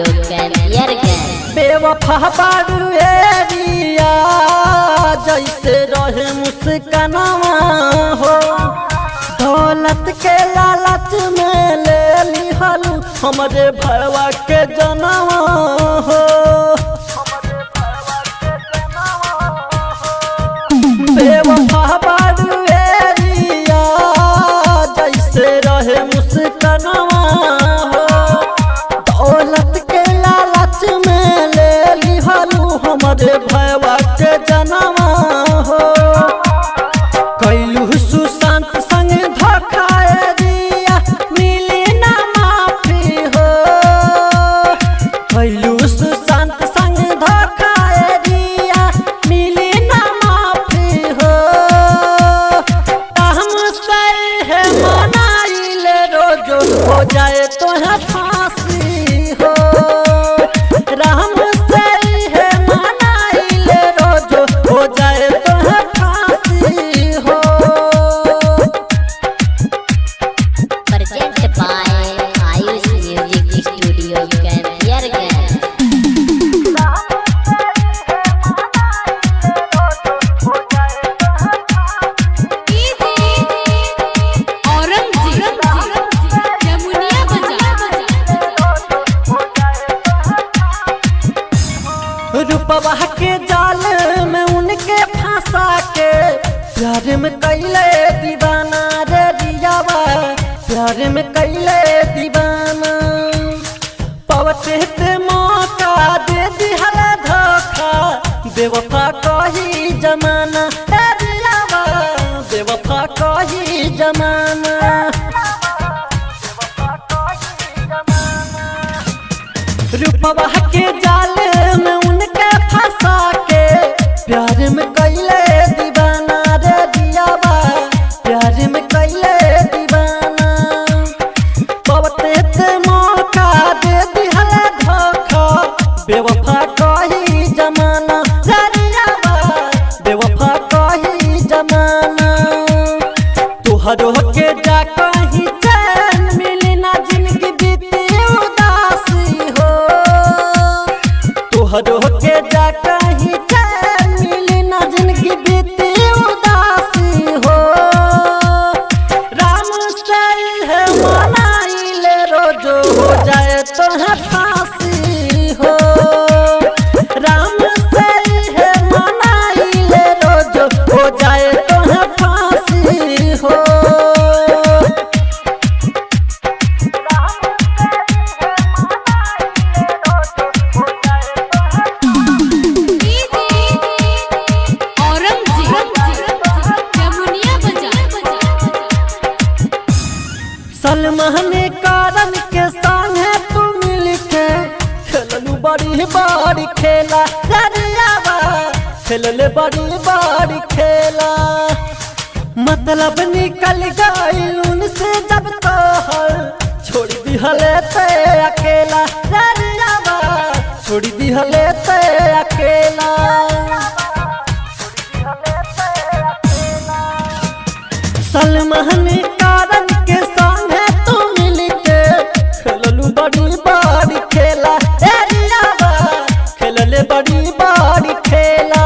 Studio कैंपियर gang. बेवफा बारू एरिया जैसे रहे मुस्कानवा हो, दौलत के लालच में ले लिहलू हमारे भरवा के जनवा हो। बेवफा बारू एरिया जैसे रहे मुस्कानवा हो, दौलत के लालच में ले लिहलू हमारे भरवा के जनवा हो। कैलू सुशांत संग धोखा दिया मिली ना माफी हो। कैलू सुशांत संग धोखा दिया मिली ना माफी हो। हम सही है मनाइल रोज हो जाए तो है फांसी हो। राम सही है मनाइल रोज हो जाए तो है फांसी हो। Present by Ayush music studio कैंपियर गैंग। रूपवा के जाल में उनके फंसा के प्यार में कैले दीवाना रे दियावा, प्यार में कैले दीवाना। पवते ते मौका दे दिहल धोखा, बेवफा कही जमाना रे दियावा, बेवफा कही जमाना। रूपवा के जाल में उनके फंसा के प्यार में कैले दीवाना रे दियावा, प्यार में कैले दीवाना। पवते ते मौका दे दिहल धोखा, बेवफा कही जमाना रे दियावा, बेवफा कही जमाना। तुहरो के जा कहीं चैन मिली ना जिंदगी बीती उदासी हो। तुहरो के जा कहीं चैन मिली ना जिंदगी बीती उदासी हो। राम सही है मनाइल रोज हो जाए तो है फांसी हो। राम सही है मनाइल रोज हो जाए तो है फांसी हो। सलमान कारण के संग तू मिल के खेललू बड़ी बड़ी खेला दरियावा, खेलले बड़ी बड़ी खेला। मतलब निकल गइल उनसे जब तोहर छोड़ दिहले ते अकेला दरियावा, छोड़ दिहले ते अकेला। सलमान कारण के संग तू मिल के खेललू बड़ी बड़ी खेला दरियावा, खेलले बड़ी बड़ी खेला।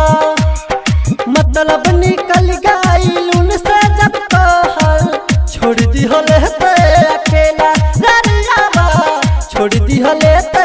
मतलब निकल गइल उनसे जब तोहर छोड़ दिहले ते अकेला दरियावा, छोड़ दिहले ते